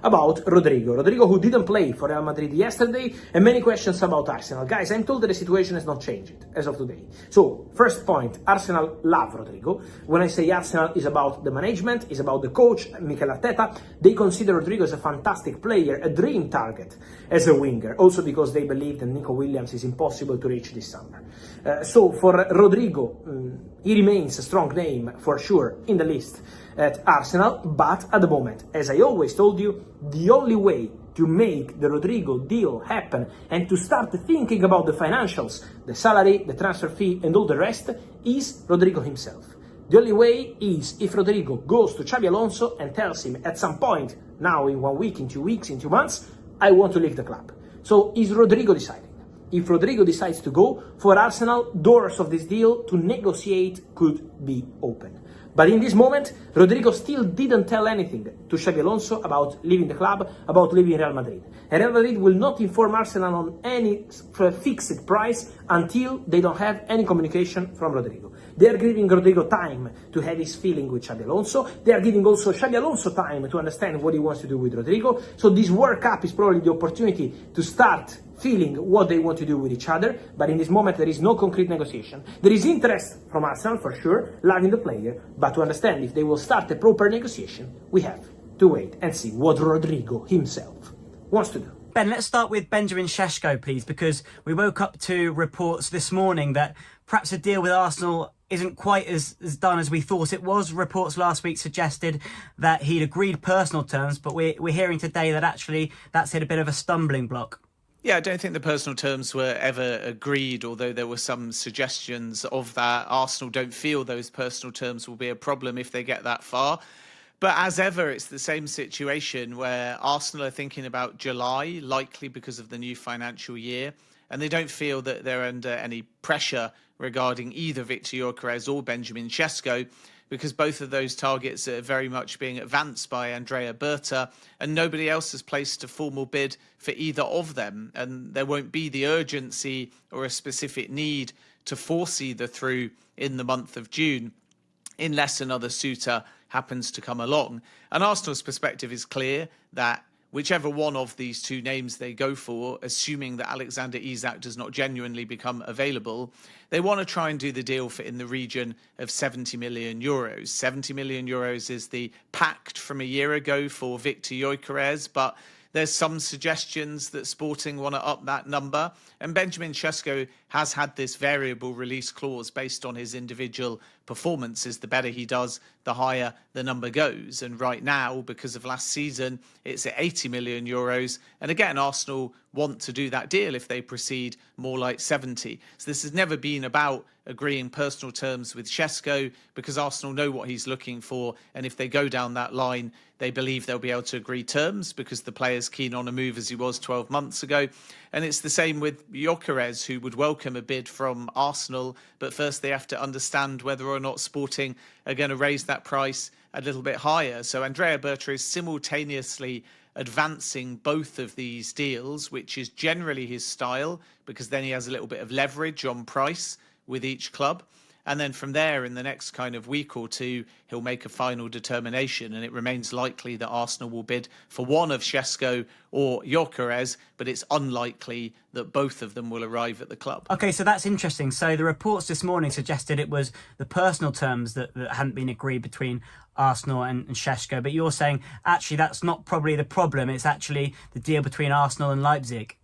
about Rodrygo. Rodrygo, who didn't play for Real Madrid yesterday, and many questions about Arsenal. Guys, I'm told that the situation has not changed as of today. So, first point, Arsenal love Rodrygo. When I say Arsenal, is about the management, is about the coach, Mikel Arteta. They consider Rodrygo as a fantastic player, a dream target as a winger, also because they believe that Nico Williams is impossible to reach this summer. So for Rodrygo, he remains a strong name for sure in the list at Arsenal, but at the moment, as I always told you, the only way to make the Rodrygo deal happen and to start thinking about the financials, the salary, the transfer fee and all the rest is Rodrygo himself. The only way is if Rodrygo goes to Xabi Alonso and tells him at some point, now in 1 week, in 2 weeks, in 2 months, I want to leave the club. So is Rodrygo deciding? If Rodrygo decides to go, for Arsenal, doors of this deal to negotiate could be open. But in this moment, Rodrygo still didn't tell anything to Xabi Alonso about leaving the club, about leaving Real Madrid. And Real Madrid will not inform Arsenal on any fixed price until they don't have any communication from Rodrygo. They are giving Rodrygo time to have his feeling with Xabi Alonso. They are giving also Xabi Alonso time to understand what he wants to do with Rodrygo. So this World Cup is probably the opportunity to start feeling what they want to do with each other, but in this moment there is no concrete negotiation. There is interest from Arsenal for sure, loving the player, but to understand if they will start a proper negotiation, we have to wait and see what Rodrygo himself wants to do. Ben, let's start with Benjamin Sesko, please, because we woke up to reports this morning that perhaps a deal with Arsenal isn't quite as done as we thought it was. Reports last week suggested that he'd agreed personal terms, but we're hearing today that actually that's hit a bit of a stumbling block. Yeah, I don't think the personal terms were ever agreed, although there were some suggestions of that. Arsenal don't feel those personal terms will be a problem if they get that far. But as ever, it's the same situation where Arsenal are thinking about July, likely because of the new financial year, and they don't feel that they're under any pressure regarding either Victor Gyökeres or Benjamin Sesko, because both of those targets are very much being advanced by Andrea Berta, and nobody else has placed a formal bid for either of them. And there won't be the urgency or a specific need to force either through in the month of June, unless another suitor happens to come along. And Arsenal's perspective is clear that whichever one of these two names they go for, assuming that Alexander Isak does not genuinely become available, they want to try and do the deal for in the region of 70 million euros. 70 million euros is the pact from a year ago for Victor Gyökeres, but there's some suggestions that Sporting want to up that number. And Benjamin Sesko has had this variable release clause based on his individual performances. The better he does, the higher the number goes. And right now, because of last season, it's at 80 million euros. And again, Arsenal want to do that deal if they proceed more like 70. So this has never been about agreeing personal terms with Sesko, because Arsenal know what he's looking for. And if they go down that line, they believe they'll be able to agree terms because the player's keen on a move as he was 12 months ago. And it's the same with Gyökeres, who would welcome a bid from Arsenal. But first they have to understand whether or not Sporting are going to raise that price a little bit higher. So Andrea Berta is simultaneously advancing both of these deals, which is generally his style, because then he has a little bit of leverage on price with each club. And then from there, in the next kind of week or two, he'll make a final determination. And it remains likely that Arsenal will bid for one of Sesko or Gyökeres, but it's unlikely that both of them will arrive at the club. OK, so that's interesting. So the reports this morning suggested it was the personal terms that hadn't been agreed between Arsenal and Sesko. But you're saying, actually, that's not probably the problem. It's actually the deal between Arsenal and Leipzig.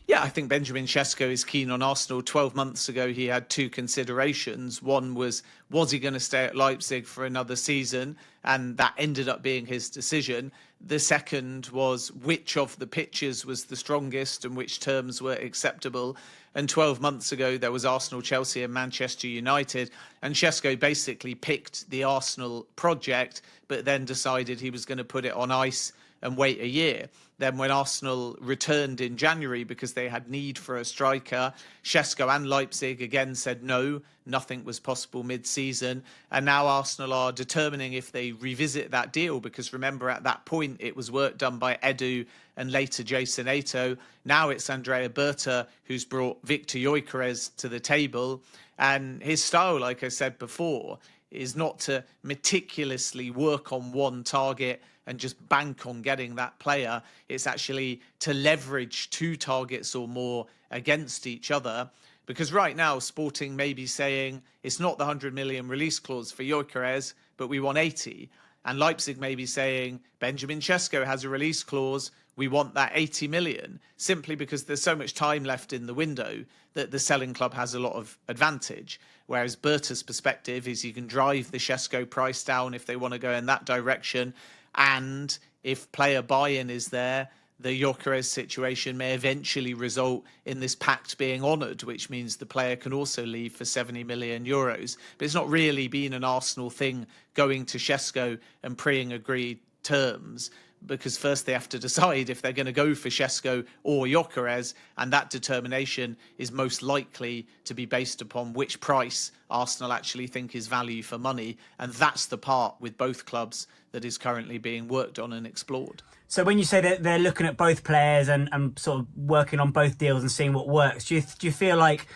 Yeah, I think Benjamin Sesko is keen on Arsenal. 12 months ago, he had two considerations. One was he going to stay at Leipzig for another season? And that ended up being his decision. The second was which of the pitches was the strongest and which terms were acceptable. And 12 months ago, there was Arsenal, Chelsea and Manchester United. And Sesko basically picked the Arsenal project, but then decided he was going to put it on ice and wait a year. Then when Arsenal returned in January because they had need for a striker, Sesko and Leipzig again said no, nothing was possible mid-season. And now Arsenal are determining if they revisit that deal, because remember at that point it was work done by Edu and later Jason Ato. Now it's Andrea Berta who's brought Victor Gyökeres to the table. And his style, like I said before, is not to meticulously work on one target and just bank on getting that player. It's actually to leverage 2 targets or more against each other. Because right now, Sporting may be saying it's not the 100 million release clause for Gyökeres, but we want 80. And Leipzig may be saying Benjamin Sesko has a release clause, we want that 80 million, simply because there's so much time left in the window that the selling club has a lot of advantage. Whereas Berta's perspective is you can drive the Sesko price down if they want to go in that direction. And if player buy-in is there, the Gyökeres situation may eventually result in this pact being honoured, which means the player can also leave for 70 million euros. But it's not really been an Arsenal thing going to Sesko and pre-agreed terms, because first they have to decide if they're going to go for Sesko or Gyökeres, and that determination is most likely to be based upon which price Arsenal actually think is value for money, and that's the part with both clubs that is currently being worked on and explored. So when you say that they're looking at both players and sort of working on both deals and seeing what works, do you feel like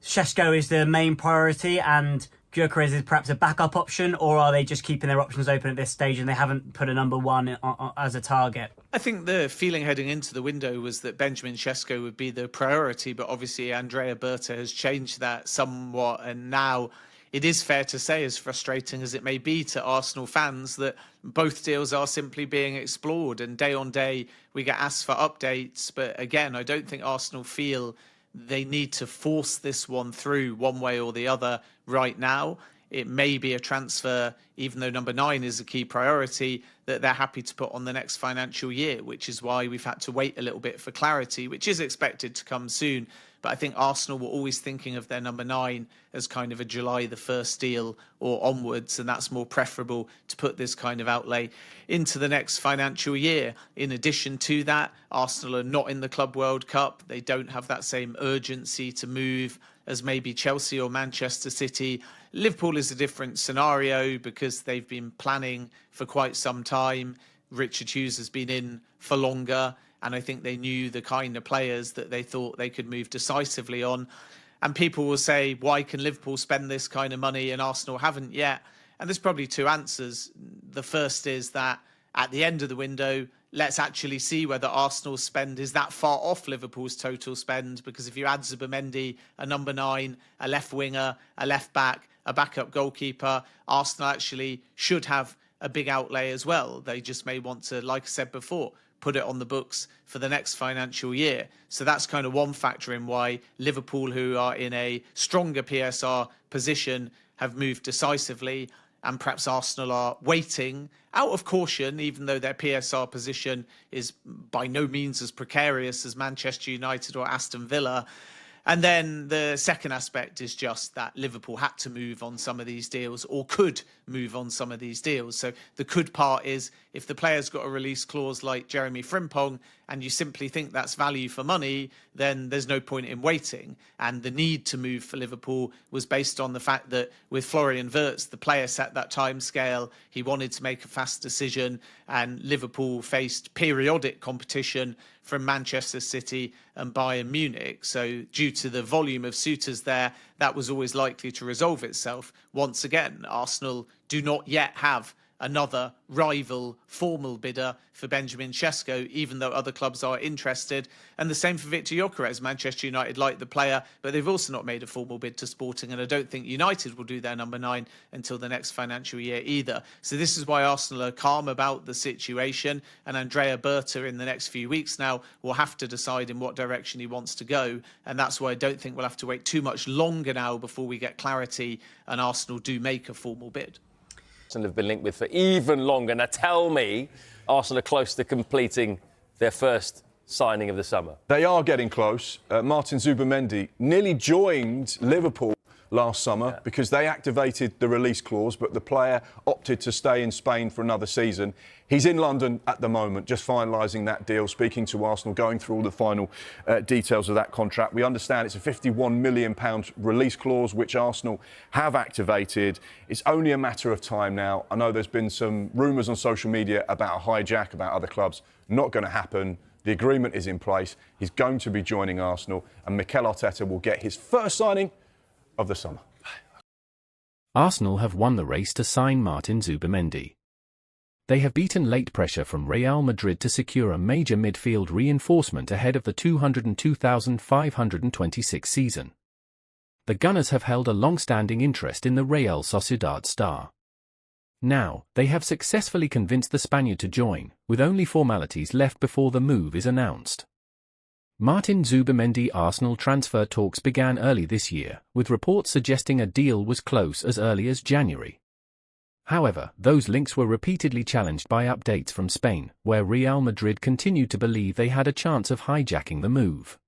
Sesko is the main priority and Gyökeres is perhaps a backup option, or are they just keeping their options open at this stage and they haven't put a number one as a target? I think the feeling heading into the window was that Benjamin Sesko would be the priority, but obviously Andrea Berta has changed that somewhat, and now it is fair to say, as frustrating as it may be to Arsenal fans, that both deals are simply being explored, and day on day we get asked for updates. But again, I don't think Arsenal feel they need to force this one through one way or the other right now. It may be a transfer, even though number 9 is a key priority, that they're happy to put on the next financial year, which is why we've had to wait a little bit for clarity, which is expected to come soon. But I think Arsenal were always thinking of their number 9 as kind of a July the 1st deal or onwards, and that's more preferable to put this kind of outlay into the next financial year. In addition to that, Arsenal are not in the Club World Cup. They don't have that same urgency to move as maybe Chelsea or Manchester City. Liverpool is a different scenario because they've been planning for quite some time. Richard Hughes has been in for longer, and I think they knew the kind of players that they thought they could move decisively on. And people will say, why can Liverpool spend this kind of money and Arsenal haven't yet? And there's probably 2 answers. The first is that at the end of the window, let's actually see whether Arsenal's spend is that far off Liverpool's total spend, because if you add Zubimendi, a number 9, a left winger, a left back, a backup goalkeeper, Arsenal actually should have a big outlay as well. They just may want to, like I said before, put it on the books for the next financial year. So that's kind of one factor in why Liverpool, who are in a stronger PSR position, have moved decisively, and perhaps Arsenal are waiting out of caution, even though their PSR position is by no means as precarious as Manchester United or Aston Villa. And then the second aspect is just that Liverpool had to move on some of these deals, or could move on some of these deals. So the could part is, if the player's got a release clause like Jeremy Frimpong and you simply think that's value for money, then there's no point in waiting. And the need to move for Liverpool was based on the fact that with Florian Wirtz, the player set that time scale. He wanted to make a fast decision, and Liverpool faced periodic competition from Manchester City and Bayern Munich. So due to the volume of suitors there, that was always likely to resolve itself. Once again, Arsenal do not yet have another rival formal bidder for Benjamin Sesko, even though other clubs are interested. And the same for Victor Gyökeres. Manchester United like the player, but they've also not made a formal bid to Sporting, and I don't think United will do their number 9 until the next financial year either. So this is why Arsenal are calm about the situation, and Andrea Berta in the next few weeks now will have to decide in what direction he wants to go, and that's why I don't think we'll have to wait too much longer now before we get clarity and Arsenal do make a formal bid. Have been linked with for even longer. Now tell me Arsenal are close to completing their first signing of the summer. They are getting close. Martin Zubimendi nearly joined Liverpool last summer because they activated the release clause, but the player opted to stay in Spain for another season. He's in London at the moment, just finalising that deal, speaking to Arsenal, going through all the final details of that contract. We understand it's a £51 million release clause, which Arsenal have activated. It's only a matter of time now. I know there's been some rumours on social media about a hijack, about other clubs. Not going to happen. The agreement is in place. He's going to be joining Arsenal, and Mikel Arteta will get his first signing of the summer. Arsenal have won the race to sign Martin Zubimendi. They have beaten late pressure from Real Madrid to secure a major midfield reinforcement ahead of the 202,526 season. The Gunners have held a long-standing interest in the Real Sociedad star. Now, they have successfully convinced the Spaniard to join, with only formalities left before the move is announced. Martin Zubimendi Arsenal transfer talks began early this year, with reports suggesting a deal was close as early as January. However, those links were repeatedly challenged by updates from Spain, where Real Madrid continued to believe they had a chance of hijacking the move.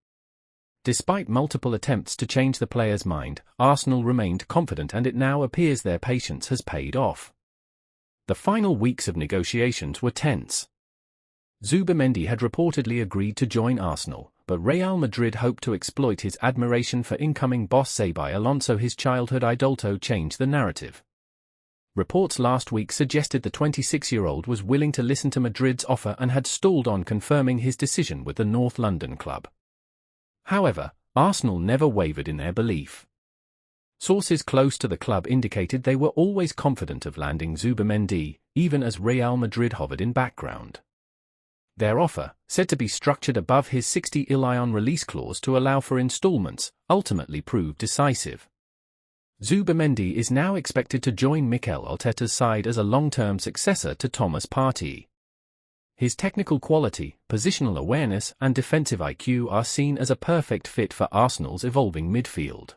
Despite multiple attempts to change the player's mind, Arsenal remained confident, and it now appears their patience has paid off. The final weeks of negotiations were tense. Zubimendi had reportedly agreed to join Arsenal, but Real Madrid hoped to exploit his admiration for incoming boss Xabi Alonso, his childhood idol, to change the narrative. Reports last week suggested the 26-year-old was willing to listen to Madrid's offer and had stalled on confirming his decision with the North London club. However, Arsenal never wavered in their belief. Sources close to the club indicated they were always confident of landing Zubimendi, even as Real Madrid hovered in background. Their offer, said to be structured above his 60 million release clause to allow for installments, ultimately proved decisive. Zubimendi is now expected to join Mikel Arteta's side as a long-term successor to Thomas Partey. His technical quality, positional awareness and defensive IQ are seen as a perfect fit for Arsenal's evolving midfield.